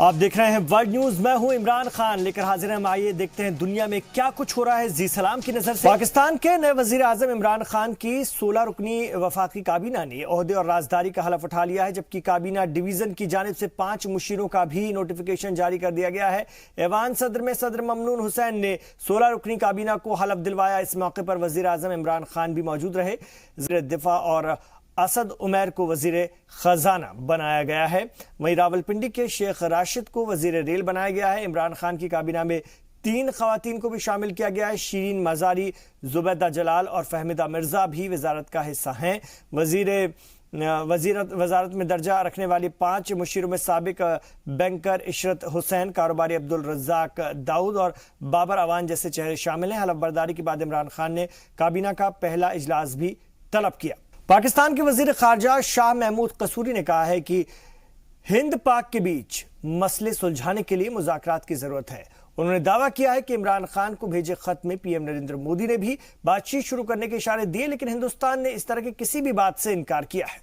آپ دیکھ رہے ہیں ورلڈ نیوز، میں ہوں عمران خان لے کر حاضر ہیں۔ آئیے دیکھتے ہیں دنیا میں کیا کچھ ہو رہا ہے زی سلام کی نظر سے۔ پاکستان کے نئے وزیر اعظم عمران خان کی 16 رکنی وفاقی کابینہ نے عہدے اور رازداری کا حلف اٹھا لیا ہے، جبکہ کابینہ ڈویژن کی جانب سے 5 مشیروں کا بھی نوٹیفیکیشن جاری کر دیا گیا ہے۔ ایوان صدر میں صدر ممنون حسین نے 16 رکنی کابینہ کو حلف دلوایا۔ اس موقع پر وزیر اعظم عمران خان بھی موجود رہے۔ وزیر دفاع اور اسد عمیر کو وزیر خزانہ بنایا گیا ہے۔ وہیں راولپنڈی کے شیخ راشد کو وزیر ریل بنایا گیا ہے۔ عمران خان کی کابینہ میں 3 خواتین کو بھی شامل کیا گیا ہے۔ شیرین مزاری، زبیدہ جلال اور فہمیدہ مرزا بھی وزارت کا حصہ ہیں۔ وزارت میں درجہ رکھنے والی 5 مشیروں میں سابق بینکر عشرت حسین، کاروباری عبدالرزاق داؤد اور بابر اوان جیسے چہرے شامل ہیں۔ حلف برداری کے بعد عمران خان نے کابینہ کا پہلا اجلاس بھی طلب کیا۔ پاکستان کے وزیر خارجہ شاہ محمود قصوری نے کہا ہے کہ ہند پاک کے بیچ مسئلے سلجھانے کے لیے مذاکرات کی ضرورت ہے۔ انہوں نے دعویٰ کیا ہے کہ عمران خان کو بھیجے خط میں پی ایم نریندر مودی نے بھی بات چیت شروع کرنے کے اشارے دیے، لیکن ہندوستان نے اس طرح کی کسی بھی بات سے انکار کیا ہے۔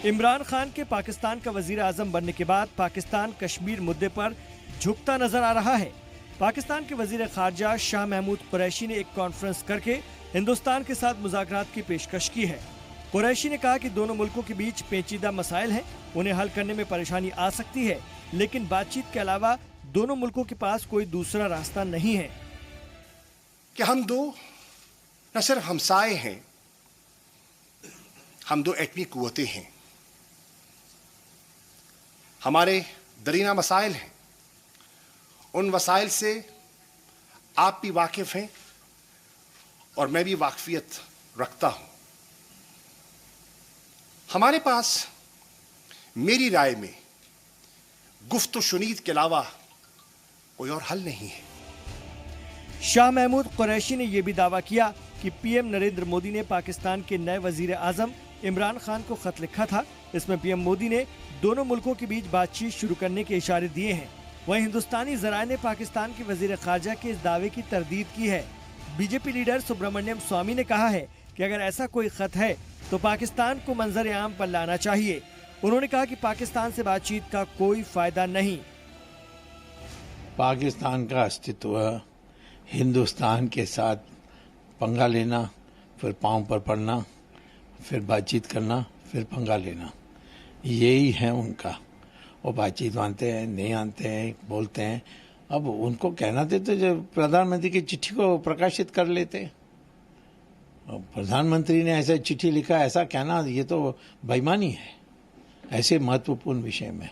عمران خان کے پاکستان کا وزیر اعظم بننے کے بعد پاکستان کشمیر مدعے پر جھکتا نظر آ رہا ہے۔ پاکستان کے وزیر خارجہ شاہ محمود قریشی نے ایک کانفرنس کر کے ہندوستان کے ساتھ مذاکرات کی پیشکش کی ہے۔ قریشی نے کہا کہ دونوں ملکوں کے بیچ پیچیدہ مسائل ہیں، انہیں حل کرنے میں پریشانی آ سکتی ہے، لیکن بات چیت کے علاوہ دونوں ملکوں کے پاس کوئی دوسرا راستہ نہیں ہے۔ کہ ہم دو نہ صرف ہمسائے ہیں، ہم دو ایٹمی قوتیں ہیں، ہمارے درینہ مسائل ہیں، ان وسائل سے آپ بھی واقف ہیں اور میں بھی واقفیت رکھتا ہوں۔ ہمارے پاس میری رائے میں گفت و شنید کے علاوہ کوئی اور حل نہیں ہے۔ شاہ محمود قریشی نے یہ بھی دعویٰ کیا کہ پی ایم نریندر مودی نے پاکستان کے نئے وزیر اعظم عمران خان کو خط لکھا تھا۔ اس میں پی ایم مودی نے دونوں ملکوں کے بیچ بات چیت شروع کرنے کے اشارے دیے ہیں۔ وہیں ہندوستانی ذرائع نے پاکستان کے وزیر خارجہ کے اس دعوے کی تردید کی ہے۔ B J P leader Subramaniam Swami نے کہا ہے کہ اگر ایسا کوئی خط ہے تو پاکستان کو منظر عام پر لانا چاہیے۔ انہوں نے کہا کہ پاکستان سے بات چیت کا کوئی فائدہ نہیں۔ پاکستان کا استتو ہندوستان کے ساتھ پنگا لینا، پھر پاؤں پر پڑنا، پھر بات چیت کرنا، پھر پنگا لینا، یہی ہے ان کا۔ وہ بات چیت مانتے ہیں، نہیں مانتے ہیں، بولتے ہیں۔ اب ان کو کہنا تھے تو جو پردھان منتری کی چٹھی کو پرکاشت کر لیتے۔ پردھان منتری نے ایسا چٹھی لکھا، ایسا کہنا یہ تو بےایمانی ہے ایسے مہتوپورن وشے میں۔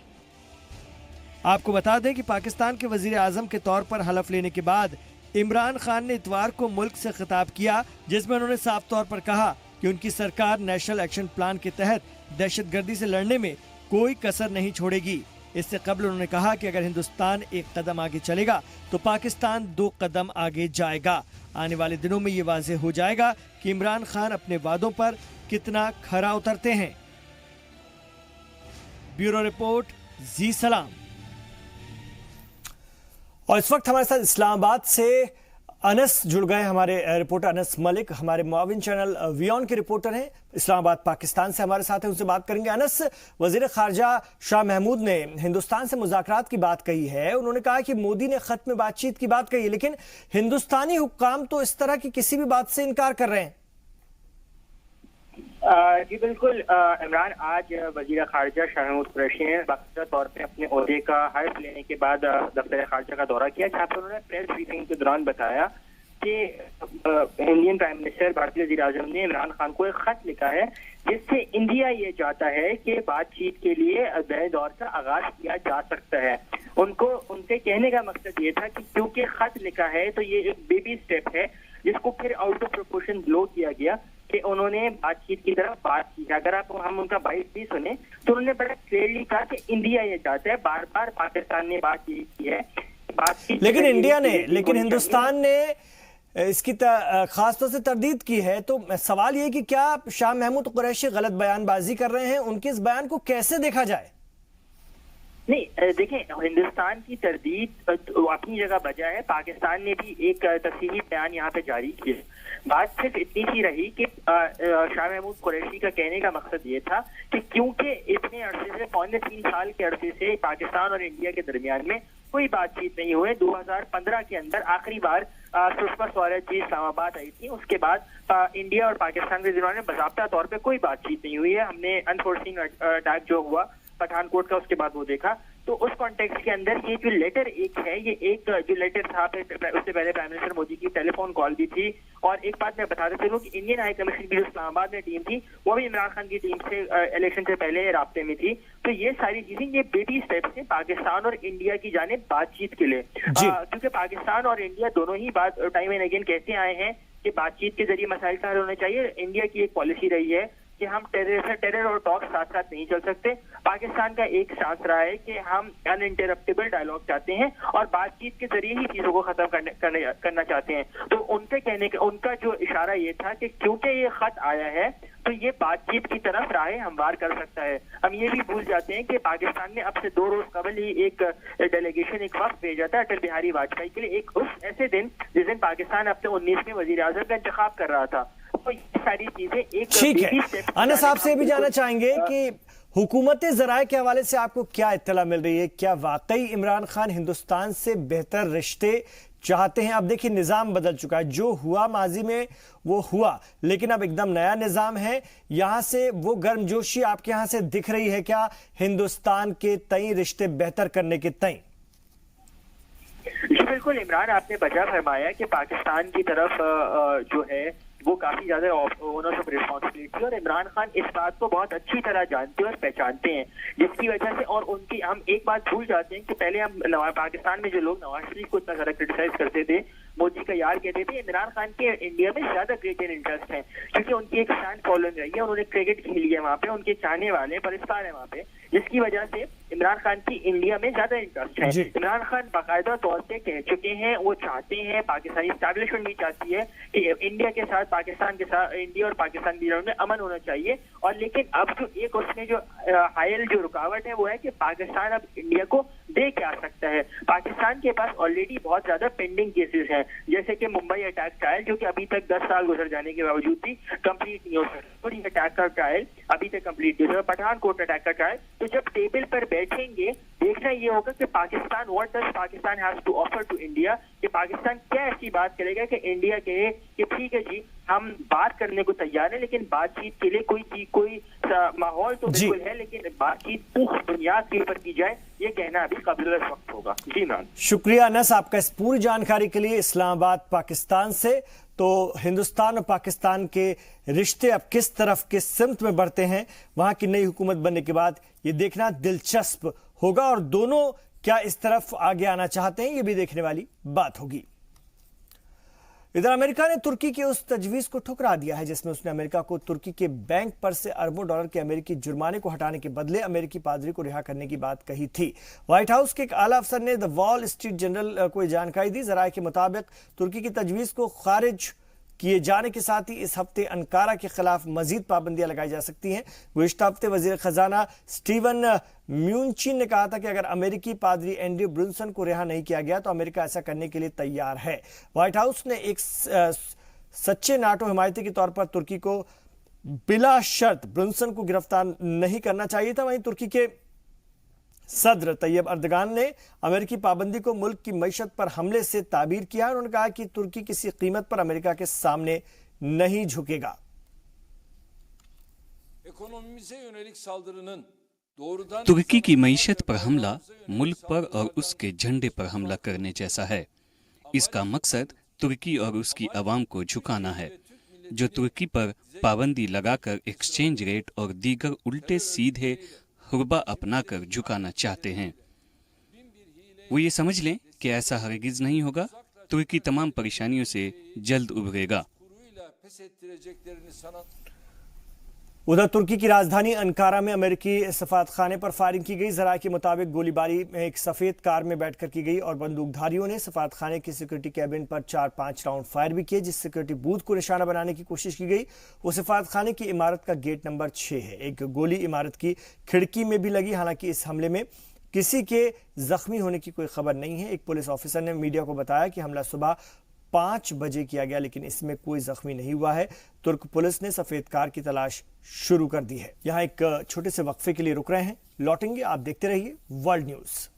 آپ کو بتا دیں کہ پاکستان کے وزیر اعظم کے طور پر حلف لینے کے بعد عمران خان نے اتوار کو ملک سے خطاب کیا، جس میں انہوں نے صاف طور پر کہا کہ ان کی سرکار نیشنل ایکشن پلان کے تحت دہشت گردی سے لڑنے میں کوئی کسر نہیں چھوڑے گی۔ اس سے قبل انہوں نے کہا کہ اگر ہندوستان ایک قدم آگے چلے گا تو پاکستان 2 قدم آگے جائے گا۔ آنے والے دنوں میں یہ واضح ہو جائے گا کہ عمران خان اپنے وعدوں پر کتنا کھرا اترتے ہیں۔ بیورو رپورٹ، زی سلام۔ اور اس وقت ہمارے ساتھ اسلام آباد سے انس جڑ گئے، ہمارے رپورٹر انس ملک، ہمارے معاون چینل ویون کے رپورٹر ہیں، اسلام آباد پاکستان سے ہمارے ساتھ ہیں، ان سے بات کریں گے۔ انس، وزیر خارجہ شاہ محمود نے ہندوستان سے مذاکرات کی بات کہی ہے۔ انہوں نے کہا کہ مودی نے خط میں بات چیت کی بات کہی ہے، لیکن ہندوستانی حکام تو اس طرح کی کسی بھی بات سے انکار کر رہے ہیں۔ جی بالکل عمران، آج وزیر خارجہ شاہ محمود قریشی نے باقاعدہ طور پہ اپنے عہدے کا حلف لینے کے بعد دفتر خارجہ کا دورہ کیا، جہاں پر انہوں نے پریس بریفنگ کے دوران بتایا کہ انڈین پرائم منسٹر بھارتی وزیر اعظم نے عمران خان کو ایک خط لکھا ہے جس سے انڈیا یہ چاہتا ہے کہ بات چیت کے لیے نئے دور کا آغاز کیا جا سکتا ہے۔ ان سے کہنے کا مقصد یہ تھا کہ کیونکہ خط لکھا ہے تو یہ ایک بیبی سٹیپ ہے، جس کو پھر آؤٹ آف پروپورشن بلو کیا گیا کہ انہوں نے بات چیت کی طرف بات کی۔ اگر ہم ان کا بائٹ بھی سنیں تو انہوں نے بڑا کلیئرلی کہا کہ انڈیا یہ چاہتا ہے، بار بار پاکستان نے بات یہ کی ہے، لیکن ہندوستان نے اس کی خاص طور سے تردید کی ہے۔ تو سوال یہ کہ کیا شاہ محمود قریشی غلط بیان بازی کر رہے ہیں؟ ان کے اس بیان کو کیسے دیکھا جائے؟ نہیں دیکھیں، ہندوستان کی تردید اپنی جگہ بجا ہے، پاکستان نے بھی ایک تفصیلی بیان یہاں پہ جاری کیا. بات صرف اتنی سی رہی کہ شاہ محمود قریشی کا کہنے کا مقصد یہ تھا کہ کیونکہ اتنے عرصے سے 3.25 سال کے عرصے سے پاکستان اور انڈیا کے درمیان میں کوئی بات چیت نہیں ہوئے. 2015 کے اندر آخری بار سشما سوراج جی اسلام آباد آئی تھی، اس کے بعد انڈیا اور پاکستان کے درمیان باضابطہ طور پہ کوئی بات چیت نہیں ہوئی ہے. ہم نے انفورسنگ اٹیک جو ہوا پٹھان کوٹ کا، اس کے بعد وہ دیکھا. تو اس کانٹیکسٹ کے اندر یہ جو لیٹر ایک ہے، یہ ایک جو لیٹر تھا، اس سے پہلے پرائم منسٹر مودی کی ٹیلی فون کال بھی تھی. اور ایک بات میں بتاتے چلوں کہ انڈین ہائی کمیشن کی جو اسلام آباد میں ٹیم تھی وہ بھی عمران خان کی ٹیم سے الیکشن سے پہلے رابطے میں تھی. تو یہ ساری چیزیں یہ بیبی اسٹیپس ہیں پاکستان اور انڈیا کی جانب بات چیت کے لیے، کیونکہ پاکستان اور انڈیا دونوں ہی بات ٹائم اینڈ اگین کہتے آئے ہیں کہ بات چیت کے ذریعے مسائل کا حل ہونا چاہیے. انڈیا کی ایک پالیسی رہی ہے کہ ہم ٹیرر اور ٹاک ساتھ ساتھ نہیں چل سکتے. پاکستان کا ایک سانس رہا ہے کہ ہم ان انٹرپٹیبل ڈائلاگ چاہتے ہیں اور بات چیت کے ذریعے ہی چیزوں کو ختم کرنا چاہتے ہیں. تو ان کے کہنے کا ان کا جو اشارہ یہ تھا کہ کیونکہ یہ خط آیا ہے تو یہ بات چیت کی طرف راہیں ہموار کر سکتا ہے. ہم یہ بھی بھول جاتے ہیں کہ پاکستان نے اب سے 2 روز قبل ہی ایک ڈیلیگیشن، ایک وفد بھیجا تھا اٹل بہاری واجپئی کے لیے، ایک اس ایسے دن جس دن پاکستان اپنے 19ویں وزیر اعظم کا انتخاب کر رہا تھا. تو یہ ساری چیزیں ایک ٹھیک ہے. انس صاحب سے بھی جاننا چاہیں گے کہ حکومت ذرائع کے حوالے سے آپ کو کیا اطلاع مل رہی ہے؟ کیا واقعی عمران خان ہندوستان سے بہتر رشتے چاہتے ہیں؟ اب دیکھیں نظام بدل چکا ہے، جو ہوا ماضی میں وہ ہوا، لیکن اب ایک دم نیا نظام ہے. یہاں سے وہ گرم جوشی آپ کے یہاں سے دکھ رہی ہے کیا ہندوستان کے تئیں، رشتے بہتر کرنے کے تئیں؟ جی بالکل عمران، آپ نے بجا فرمایا کہ پاکستان کی طرف جو ہے وہ کافی زیادہ اونرس آف ریسپانسبلٹی، اور عمران خان اس بات کو بہت اچھی طرح جانتے ہیں اور پہچانتے ہیں، جس کی وجہ سے اور ان کی ہم ایک بات بھول جاتے ہیں کہ پہلے ہم پاکستان میں جو لوگ نواز شریف کو اتنا زیادہ کرٹیسائز کرتے تھے، مودی کا یار کہتے تھے، عمران خان کے انڈیا میں زیادہ گریٹر انٹرسٹ ہے کیونکہ ان کی ایک فین فالوئنگ رہی ہے، انہوں نے کرکٹ کھیلی ہے وہاں پہ، ان کے چاہنے والے پرستار ہیں وہاں پہ، جس کی وجہ سے عمران خان کی انڈیا میں زیادہ انٹرسٹ ہے. عمران خان باقاعدہ طور پہ کہہ چکے ہیں، وہ چاہتے ہیں، پاکستانی اسٹیبلشمنٹ بھی چاہتی ہے کہ انڈیا کے ساتھ پاکستان کے ساتھ، انڈیا اور پاکستان کے میں امن ہونا چاہیے. اور لیکن اب جو ایک اس میں جو حائل جو رکاوٹ ہے وہ ہے کہ پاکستان اب انڈیا کو دے کیا سکتا ہے. پاکستان کے پاس آلریڈی بہت زیادہ پینڈنگ کیسز ہیں، جیسے کہ ممبئی اٹیک ٹرائل جو کہ ابھی تک 10 سال گزر جانے کے باوجود بھی کمپلیٹ نہیں ہو سکتا. پوری اٹیک کا ٹرائل ابھی تک کمپلیٹ نہیں ہو سکتا. پٹھان کوٹ اٹیک کا ٹرائل. تو جب ٹیبل پر بیٹھیں گے دیکھنا یہ ہوگا کہ Pakistan what does Pakistan has to offer to India, کہ پاکستان کیا ایسی بات کرے گا کہ انڈیا کہے کہ ٹھیک ہے جی ہم بات کرنے کو تیار ہیں، لیکن بات چیت کے لیے کوئی ماحول تو بالکل ہے، لیکن بات چیت پختہ بنیاد کے اوپر کی جائے، یہ کہنا ابھی قابل وقت ہوگا. جی عمران، شکریہ انس آپ کا اس پوری جانکاری کے لیے. اسلام آباد پاکستان سے. تو ہندوستان اور پاکستان کے رشتے اب کس طرف کس سمت میں بڑھتے ہیں، وہاں کی نئی حکومت بننے کے بعد یہ دیکھنا دلچسپ ہوگا، اور دونوں کیا اس طرف آگے آنا چاہتے ہیں یہ بھی دیکھنے والی بات ہوگی. ادھر امریکہ نے ترکی کی اس تجویز کو ٹھکرا دیا ہے جس میں اس نے امریکہ کو ترکی کے بینک پر سے اربوں ڈالر کے امریکی جرمانے کو ہٹانے کے بدلے امریکی پادری کو رہا کرنے کی بات کہی تھی. وائٹ ہاؤس کے ایک اعلیٰ افسر نے دی وال اسٹریٹ جرنل کو یہ جانکاری دی. ذرائع کے مطابق ترکی کی تجویز کو خارج کیے جانے کے ساتھ ہی اس ہفتے انکارا کے خلاف مزید پابندیاں لگائی جا سکتی ہیں. گزشتہ ہفتے وزیر خزانہ سٹیون میونچین نے کہا تھا کہ اگر امریکی پادری اینڈریو برنسن کو رہا نہیں کیا گیا تو امریکہ ایسا کرنے کے لیے تیار ہے. وائٹ ہاؤس نے ایک سچے ناٹو حمایتی کے طور پر ترکی کو بلا شرط برنسن کو گرفتار نہیں کرنا چاہیے تھا. وہیں ترکی کے صدر طیب اردگان نے امریکی پابندی کو ملک کی معیشت پر حملے سے تعبیر کیا. انہوں نے کہا کہ ترکی کسی قیمت پر امریکہ کے سامنے نہیں جھکے گا. ترکی کی معیشت پر حملہ ملک پر اور اس کے جھنڈے پر حملہ کرنے جیسا ہے. اس کا مقصد ترکی اور اس کی عوام کو جھکانا ہے جو ترکی پر پابندی لگا کر ایکسچینج ریٹ اور دیگر الٹے سیدھے حربہ اپنا کر جھکانا چاہتے ہیں. وہ یہ سمجھ لیں کہ ایسا ہرگز نہیں ہوگا. ترکی تمام پریشانیوں سے جلد ابھرے گا. ادھر ترکی کی راجدھانی انکارا میں امریکی سفارت خانے پر فائرنگ کی گئی. ذرائع کے مطابق گولی باری میں ایک سفید کار میں بیٹھ کر کی گئی اور بندوق دھاریوں نے سفارت خانے کی سیکورٹی کیبن پر 4-5 راؤنڈ فائر بھی کیے جس سیکورٹی بوتھ کو نشانہ بنانے کی کوشش کی گئی. وہ سفارت خانے کی عمارت کا گیٹ نمبر 6 ہے. ایک گولی عمارت کی کھڑکی میں بھی لگی. حالانکہ اس حملے میں किसी के जख्मी होने की कोई खबर नहीं है। एक पुलिस ऑफिसर ने मीडिया को बताया कि हमला सुबह 5 बजे किया गया, लेकिन इसमें कोई जख्मी नहीं हुआ है। तुर्क पुलिस ने सफेद कार की तलाश शुरू कर दी है। यहाँ एक छोटे से वक्फे के लिए रुक रहे हैं, लौटेंगे। आप देखते रहिए वर्ल्ड न्यूज।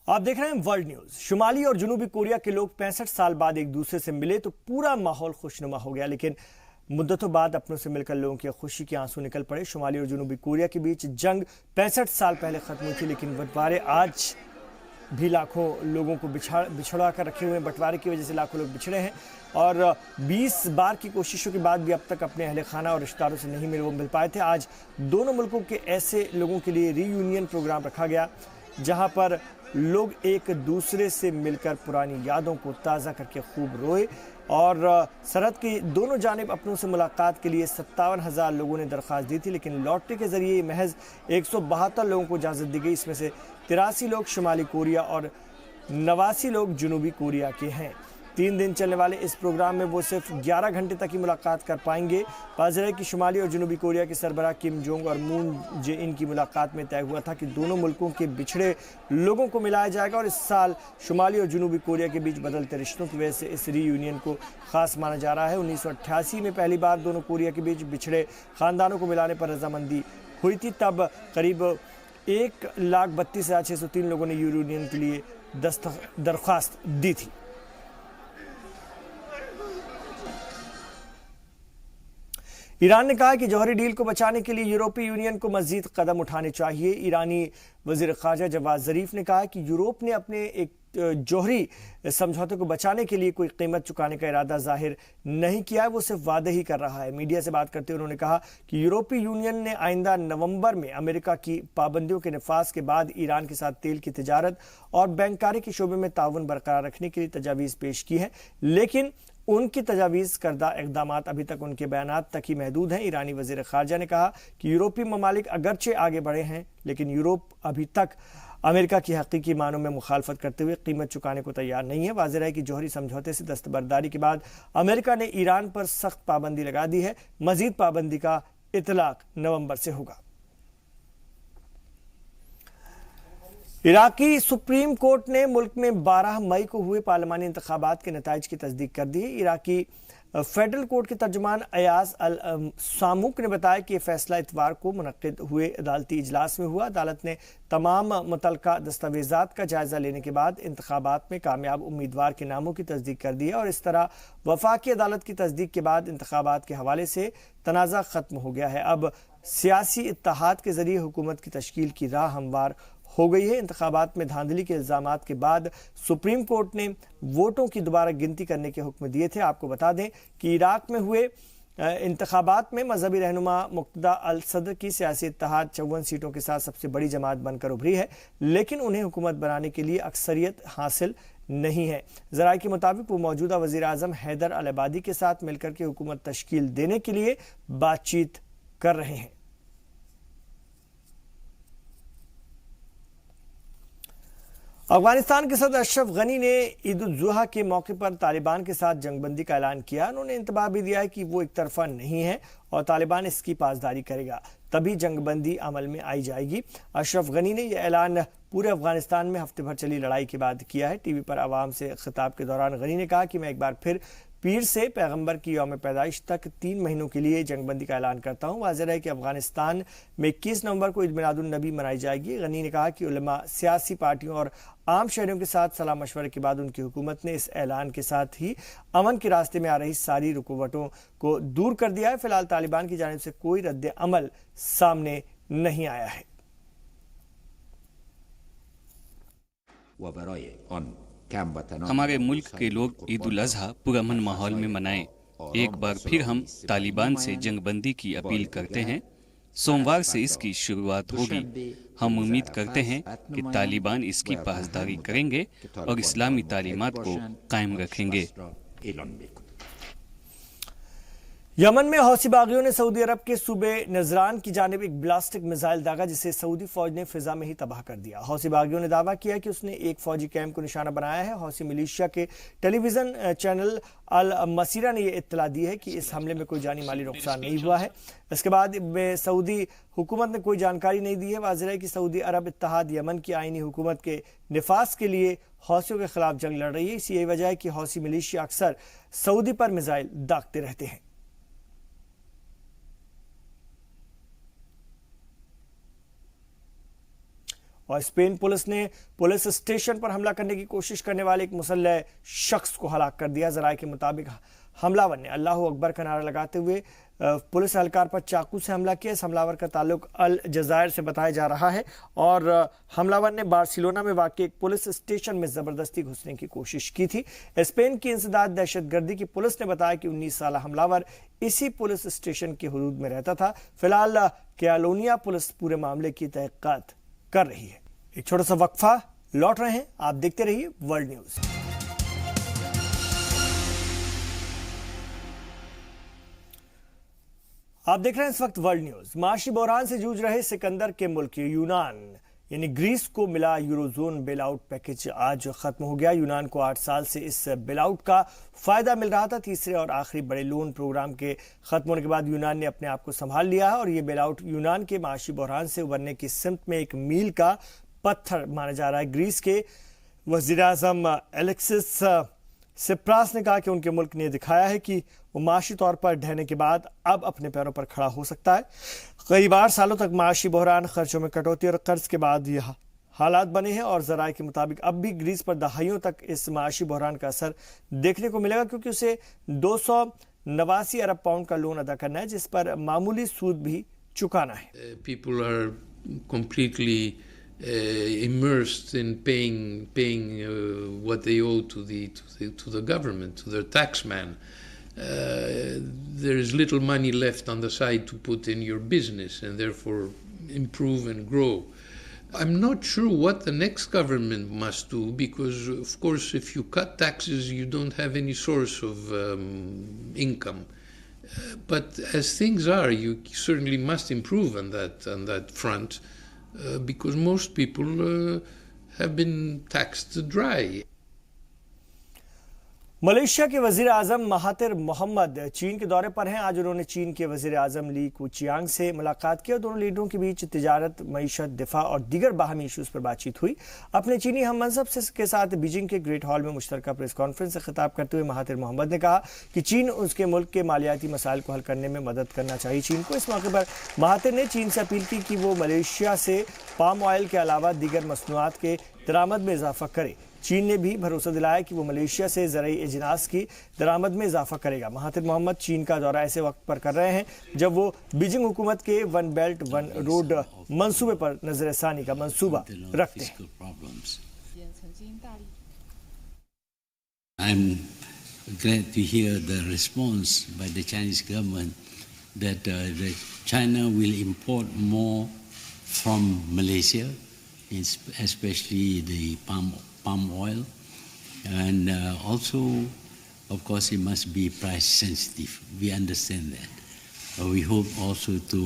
आप देख रहे हैं वर्ल्ड न्यूज। शुमाली और जनूबी कोरिया के लोग 65 साल बाद एक दूसरे से मिले तो पूरा माहौल खुशनुमा हो गया, लेकिन मुद्दतों बाद अपनों से मिलकर लोगों की खुशी के आंसू निकल पड़े। शुमाली और जनूबी कोरिया के बीच जंग 65 साल पहले खत्म हुई थी, लेकिन बंटवारे आज भी लाखों लोगों को बिछड़ा कर रखे हुए हैं। बंटवारे की वजह से लाखों लोग बिछड़े हैं और 20 बार की कोशिशों के बाद भी अब तक अपने अहले खाना और रिश्तेदारों से नहीं मिल पाए थे। आज दोनों मुल्कों के ऐसे लोगों के लिए रीयूनियन प्रोग्राम रखा गया, जहां पर लोग एक दूसरे से मिलकर पुरानी यादों को ताज़ा करके खूब रोए और सरहद की दोनों जानिब अपनों से मुलाकात के लिए 57,000 लोगों ने दरख्वास्त दी थी, लेकिन लॉटरी के जरिए महज 172 लोगों को इजाज़त दी गई। इसमें से 83 लोग शुमाली कोरिया और 89 लोग जनूबी कोरिया के हैं। 3 दिन चलने वाले इस प्रोग्राम में वो सिर्फ 11 घंटे तक ही मुलाकात कर पाएंगे। वाज़ेह है कि शुमाली और जनूबी कोरिया के सरबराह किम जोंग और मून जे इन की मुलाकात में तय हुआ था कि दोनों मुल्कों के बिछड़े लोगों को मिलाया जाएगा और इस साल शुमाली और जनूबी कोरिया के बीच बदलते रिश्तों की वजह से इस रीयूनियन को खास माना जा रहा है। 1988 में पहली बार दोनों कोरिया के बीच बिछड़े खानदानों को मिलाने पर रजामंदी हुई थी। तब करीब 1,32,603 लोगों ने यूनियन के लिए दरख्वास्त दी थी। ईरान ने कहा कि जौहरी डील को बचाने के लिए यूरोपीय यूनियन को मजीद कदम उठाने चाहिए। ईरानी वजीर खारजा जवाद जरीफ ने कहा कि यूरोप ने अपने एक जौहरी समझौते को बचाने के लिए कोई कीमत चुकाने का इरादा जाहिर नहीं किया है, वो सिर्फ वादे ही कर रहा है। मीडिया से बात करते हुए उन्होंने कहा कि यूरोपीय यूनियन ने आइंदा नवंबर में अमेरिका की पाबंदियों के नफाज के बाद ईरान के साथ तेल की तिजारत और बैंककारी के शोबे में ताउन बरकरार रखने के लिए तजावीज़ पेश की है, लेकिन उनकी तजावीज़ करदा इक़दामात अभी तक उनके बयानात तक ही महदूद हैं। ईरानी वज़ीर ख़ारजा ने कहा कि यूरोपीय ममालिक अगरचे आगे बढ़े हैं, लेकिन यूरोप अभी तक अमेरिका की हकीकी मानों में मुखालफत करते हुए कीमत चुकाने को तैयार नहीं है। वाज़ेह है कि जौहरी समझौते से दस्तबरदारी के बाद अमेरिका ने ईरान पर सख्त पाबंदी लगा दी है। मजीद पाबंदी का इतलाक नवंबर से होगा। इराकी सुप्रीम कोर्ट ने मुल्क में 12 मई को हुए पार्लिमानी इंतखाबात के नताइज की तस्दीक कर दी है। इराकी फेडरल कोर्ट के तर्जुमान अयाज अल सामुक ने बताया कि यह फैसला इतवार को मुनक्किद हुए अदालती इजलास में हुआ। अदालत ने तमाम मुतलका दस्तावेजात का जायजा लेने के बाद इंतखाबात में कामयाब उम्मीदवार के नामों की तस्दीक कर दी है और इस तरह वफाकी अदालत की तस्दीक के बाद इंतखाबात के हवाले से तनाज़ा खत्म हो गया है। अब सियासी इत्तेहाद के जरिए हुकूमत की तश्कील की राह हमवार हो गई है। इंतखाबात में धांधली के इल्जामात के बाद सुप्रीम कोर्ट ने वोटों की दोबारा गिनती करने के हुक्म दिए थे। आपको बता दें कि इराक में हुए इंतखाबात में मजहबी रहनुमा मुक्तदा अल सदर की सियासी इत्तेहाद 54 सीटों के साथ सबसे बड़ी जमात बनकर उभरी है, लेकिन उन्हें हुकूमत बनाने के लिए अक्सरियत हासिल नहीं है। ज़राए के मुताबिक वो मौजूदा वज़ीर आज़म हैदर अल अबादी के साथ मिलकर के हुकूमत तश्कील देने के लिए बातचीत कर रहे हैं। अफगानिस्तान के सदर अशरफ गनी ने ईद उल जुहा के मौके पर तालिबान के साथ जंगबंदी का ऐलान किया। उन्होंने इंतबाह भी दिया है कि वो एक तरफा नहीं है और तालिबान इसकी पासदारी करेगा, तभी जंगबंदी अमल में आई जाएगी। अशरफ गनी ने यह ऐलान पूरे अफगानिस्तान में हफ्ते भर चली लड़ाई के बाद किया है। टीवी पर आवाम से खिताब के दौरान गनी ने कहा कि मैं एक बार फिर पीर से पैगंबर की यौम पैदाइश तक 3 महीनों के लिए जंगबंदी का ऐलान करता हूँ। वाज़ेह है कि अफगानिस्तान में 21 नवंबर को ईद मिलादुन नबी मनाई जाएगी। गनी ने कहा कि उलमा, सियासी पार्टियों और आम शहरियों के साथ सलाह मशवरे के बाद उनकी हुकूमत ने इस ऐलान के साथ ही अमन के रास्ते में आ रही सारी रुकावटों को दूर कर दिया है। फिलहाल तालिबान की जानिब से कोई रद्द अमल सामने नहीं आया है। हमारे मुल्क के लोग ईद उल अजहा पुरअमन माहौल में मनाएं। एक बार फिर हम तालिबान से जंगबंदी की अपील करते हैं। सोमवार से इसकी शुरुआत होगी। हम उम्मीद करते हैं कि तालिबान इसकी पासदारी करेंगे और इस्लामी तालीमात को कायम रखेंगे। यमन में हौसी बागियों ने सऊदी अरब के सूबे नजरान की जानिब एक ब्लास्टिक मिसाइल दागा, जिसे सऊदी फौज ने फिजा में ही तबाह कर दिया। हौसी बागियों ने दावा किया कि उसने एक फौजी कैंप को निशाना बनाया है। हौसी मिलिशिया के टेलीविजन चैनल अल मसीरा ने यह इत्तला दी है कि इस हमले में कोई जानी माली नुकसान नहीं हुआ है। इसके बाद में सऊदी हुकूमत ने कोई जानकारी नहीं दी है। वाज़ेह है कि सऊदी अरब इत्तेहाद यमन की आईनी हुकूमत के निफाज के लिए हौसियों के खिलाफ जंग लड़ रही है। इसी यही वजह है कि हौसी मिलिशिया अक्सर सऊदी पर मिसाइल दागते रहते हैं। और स्पेन पुलिस ने पुलिस स्टेशन पर हमला करने की कोशिश करने वाले एक मुसल्लह शख्स को हलाक कर दिया। ज़राए के मुताबिक हमलावर ने अल्लाह अकबर का नारा लगाते हुए पुलिस एहलकार पर चाकू से हमला किया। इस हमलावर का ताल्लुक अल जज़ायर से बताया जा रहा है और हमलावर ने बार्सिलोना में वाक़ एक पुलिस स्टेशन में ज़बरदस्ती घुसने की कोशिश की थी। स्पेन की इंसदाद दहशतगर्दी की पुलिस ने बताया कि 19 साल हमलावर इसी पुलिस स्टेशन के हुदूद में रहता था। फिलहाल कैलोनिया पुलिस पूरे मामले की तहक़ीक़ात कर रही है। एक छोटा सा वक्फा, लौट रहे हैं, आप देखते रहिए वर्ल्ड न्यूज़। आप देख रहे हैं इस वक्त वर्ल्ड न्यूज़। माशी बहरान से जूझ रहे सिकंदर के मुल्क यूनान यानी ग्रीस को मिला यूरोजोन बेल आउट पैकेज आज खत्म हो गया। यूनान को 8 साल से इस बेल आउट का फायदा मिल रहा था। तीसरे और आखिरी बड़े लोन प्रोग्राम के खत्म होने के बाद यूनान ने अपने आप को संभाल लिया है और ये बेल आउट यूनान के माशी बहरान से उबरने की सिमत में एक मील का पत्थर माना जा रहा है। ग्रीस के वज़ीर आज़म एलेक्सिस सिप्रास ने कहा कि उनके मुल्क ने दिखाया है कि वो माशी तौर पर ढहने के बाद अब अपने पैरों पर खड़ा हो सकता है। कई 8 सालों तक माशी बहरान, खर्चों में कटौती और कर्ज के बाद यह हालात बने हैं और ज़राए के मुताबिक अब भी ग्रीस पर दहाइयों तक इस माशी बहरान का असर देखने को मिलेगा, क्योंकि उसे 289 अरब पाउंड का लोन अदा करना है, जिस पर मामूली सूद भी चुकाना है। People are completely immersed in paying what they owe to the government, to their taxman. There is little money left on the side to put in your business and therefore improve and grow. I'm not sure what the next government must do, because of course if you cut taxes you don't have any source of income. But as things are, you certainly must improve on that front. Because most people have been taxed dry. Malaysia के वजीर आजम Mahathir Mohamad चीन के दौरे पर हैं। आज उन्होंने चीन के वजीर आजम ली कुचियांग से मुलाकात की और दोनों लीडरों के बीच तिजारत, मईशत, दिफा और दीगर बाहमी इशूज़ पर बातचीत हुई। अपने चीनी हम मनसब के साथ बीजिंग के ग्रेट हॉल में मुश्तरका प्रेस कॉन्फ्रेंस से खिताब करते हुए महातिर मोहम्मद ने कहा कि चीन उसके मुल्क के मालियाती मसाइल को हल करने में मदद करना चाहिए चीन को। इस मौके पर महातिर ने चीन से अपील की कि वो मलेशिया से पाम ऑयल के अलावा दीगर मसनूआत के दरामद में इजाफा करे। चीन ने भी भरोसा दिलाया कि वो मलेशिया से ज़रई इजनास की दरामद में इजाफा करेगा। महातिर मोहम्मद चीन का दौरा ऐसे वक्त पर कर रहे हैं जब वो बीजिंग हुकूमत के वन बेल्ट वन रोड मंसूबे पर नजरसानी का मंसूबा रखते हैं। I'm glad to hear the response by the Chinese government that China will import more from Malaysia, especially the palm oil, and also, of course, it must be price sensitive. We understand that. We hope also to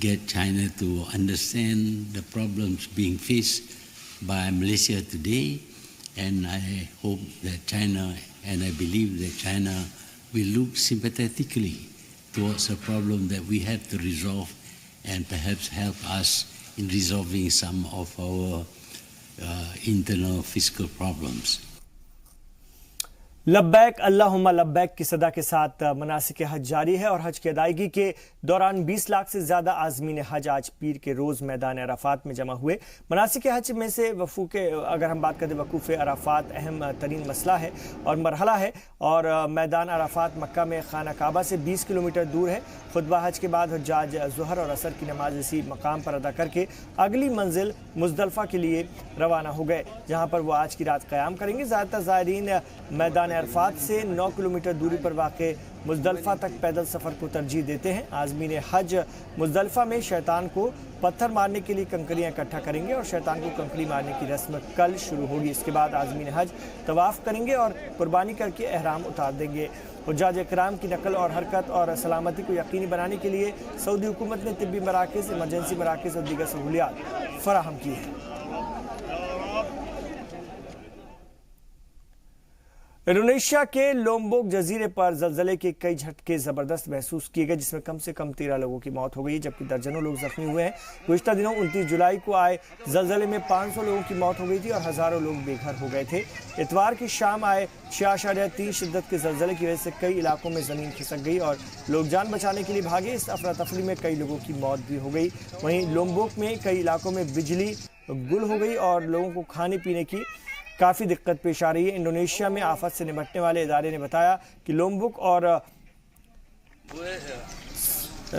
get China to understand the problems being faced by Malaysia today, and I hope that China, and I believe that China will look sympathetically towards a problem that we have to resolve and perhaps help us in resolving some of our internal fiscal problems. लब्बैक अल्लाहुम्मा लब्बैक की सदा के साथ मनासिक हज जारी है और हज की अदायगी के दौरान 20 लाख से ज़्यादा आज़मीन हज आज पीर के रोज़ मैदान अराफात में जमा हुए। मनासिक हज में से अगर हम बात करें वकूफ़ अराफात अहम तरीन मसला है और मरहला है और मैदान अराफात मक्का में खाना काबा से 20 किलोमीटर दूर है। खुतबा हज के बाद हुज्जाज ज़ुहर और असर की नमाज इसी मकाम पर अदा करके अगली मंजिल मुज़दलिफ़ा के लिए रवाना हो गए, जहाँ पर वो आज की रात क़याम करेंगे। ज़्यादातर ज़ायरीन मैदान अरफात से 9 किलोमीटर दूरी पर वाक़े मुज़दलिफ़ा तक पैदल सफ़र को तरजीह देते हैं। आज़मीन हज मुज़दलिफ़ा में शैतान को पत्थर मारने के लिए कंकरियाँ इकट्ठा करेंगे और शैतान को कंकरी मारने की रस्म कल शुरू होगी। इसके बाद आज़मीन हज तवाफ़ करेंगे और कुर्बानी करके एहराम उतार देंगे। हुज्जाज इकराम की नकल और हरकत और सलामती को यकीनी बनाने के लिए सऊदी हुकूमत ने तिब्बी मराकज़, इमरजेंसी मराकज़ और दीगर सहूलियात फराहम की हैं। इंडोनेशिया के लोम्बोक जजीरे पर जलजले के कई झटके जबरदस्त महसूस किए गए, जिसमें कम से कम 13 लोगों की मौत हो गई, जबकि दर्जनों लोग जख्मी हुए हैं। गुज़िश्ता दिनों 29 जुलाई को आए जलजले में 500 लोगों की मौत हो गई थी और हजारों लोग बेघर हो गए थे। इतवार की शाम आए 6.3 शिद्दत के जलजले की वजह से कई इलाकों में जमीन खिसक गई और लोग जान बचाने के लिए भागे। इस अफरा तफरी में कई लोगों की मौत भी हो गई। वहीं लोम्बोक में कई इलाकों में बिजली गुल हो गई और लोगों को खाने पीने की काफ़ी दिक्कत पेश आ रही है। इंडोनेशिया में आफत से निपटने वाले इदारे ने बताया कि लोम्बोक और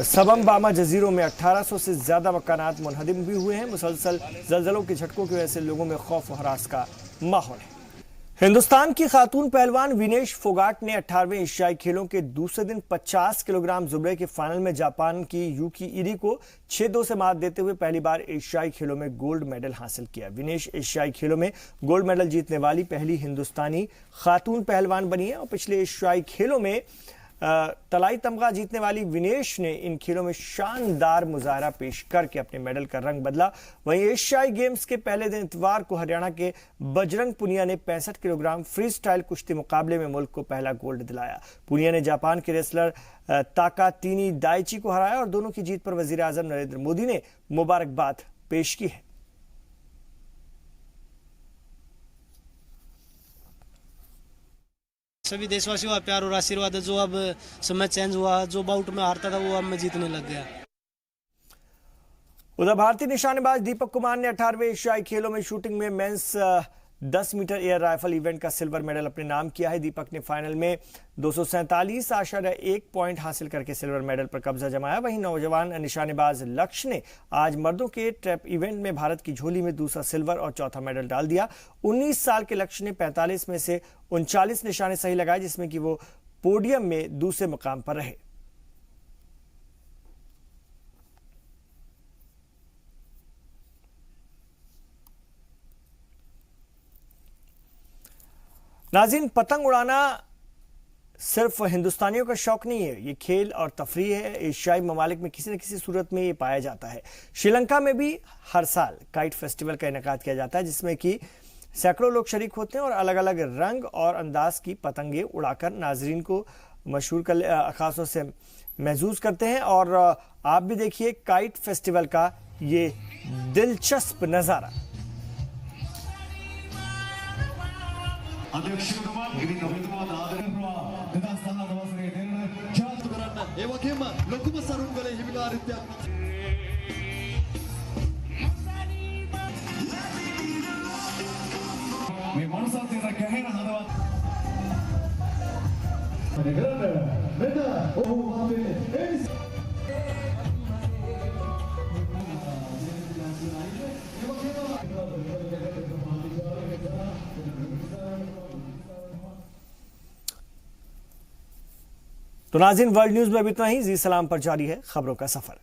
सबम्बामा जजीरों में 1800 से ज़्यादा मकानात मुनहदिम भी हुए हैं। मुसलसल जलजलों के झटकों की वजह से लोगों में खौफ और हरास का माहौल है। हिंदुस्तान की खातून पहलवान विनेश फोगाट ने 18वें एशियाई खेलों के दूसरे दिन 50 किलोग्राम जुबरे के फाइनल में जापान की यूकी इरी को 6-2 से मात देते हुए पहली बार एशियाई खेलों में गोल्ड मेडल हासिल किया। विनेश एशियाई खेलों में गोल्ड मेडल जीतने वाली पहली हिंदुस्तानी खातून पहलवान बनी है और पिछले एशियाई खेलों में तलाई तमगा जीतने वाली विनेश ने इन खेलों में शानदार मुजाहरा पेश करके अपने मेडल का रंग बदला। वहीं एशियाई गेम्स के पहले दिन इतवार को हरियाणा के बजरंग पुनिया ने 65 किलोग्राम फ्री स्टाइल कुश्ती मुकाबले में मुल्क को पहला गोल्ड दिलाया। पुनिया ने जापान के रेसलर ताकातीनी दाइची को हराया और दोनों की जीत पर वजीर आजम नरेंद्र मोदी ने मुबारकबाद पेश की है। सभी देशवासियों का प्यार और आशीर्वाद है। जो अब समय चेंज हुआ, जो बाउट में हारता था वो अब में जीतने लग गया। उधर भारतीय निशानेबाज दीपक कुमार ने 18वें एशियाई खेलों में शूटिंग में men's 10 metre air rifle event का सिल्वर मेडल अपने नाम किया है। दीपक ने फाइनल में 247.1 पॉइंट हासिल करके सिल्वर मेडल पर कब्जा जमाया। वहीं नौजवान निशानेबाज लक्ष्य ने आज मर्दों के ट्रैप इवेंट में भारत की झोली में दूसरा सिल्वर और चौथा मेडल डाल दिया। 19 साल के लक्ष्य ने 45 में से 39 निशाने सही लगाए, जिसमें कि वो पोडियम में दूसरे मुकाम पर रहे। नाज़रीन, पतंग उड़ाना सिर्फ हिंदुस्तानियों का शौक नहीं है, ये खेल और तफरीह है। एशियाई ममालिक में किसी न किसी सूरत में ये पाया जाता है। श्रीलंका में भी हर साल काइट फेस्टिवल का इनेकाद किया जाता है, जिसमें कि सैकड़ों लोग शरीक होते हैं और अलग अलग रंग और अंदाज की पतंगे उड़ाकर नाजरीन को मशहूर अखासों से महसूस करते हैं। और आप भी देखिए काइट फेस्टिवल का ये दिलचस्प नज़ारा। तो नाज़रीन, वर्ल्ड न्यूज़ में अभी इतना ही। जी सलाम पर जारी है खबरों का सफर।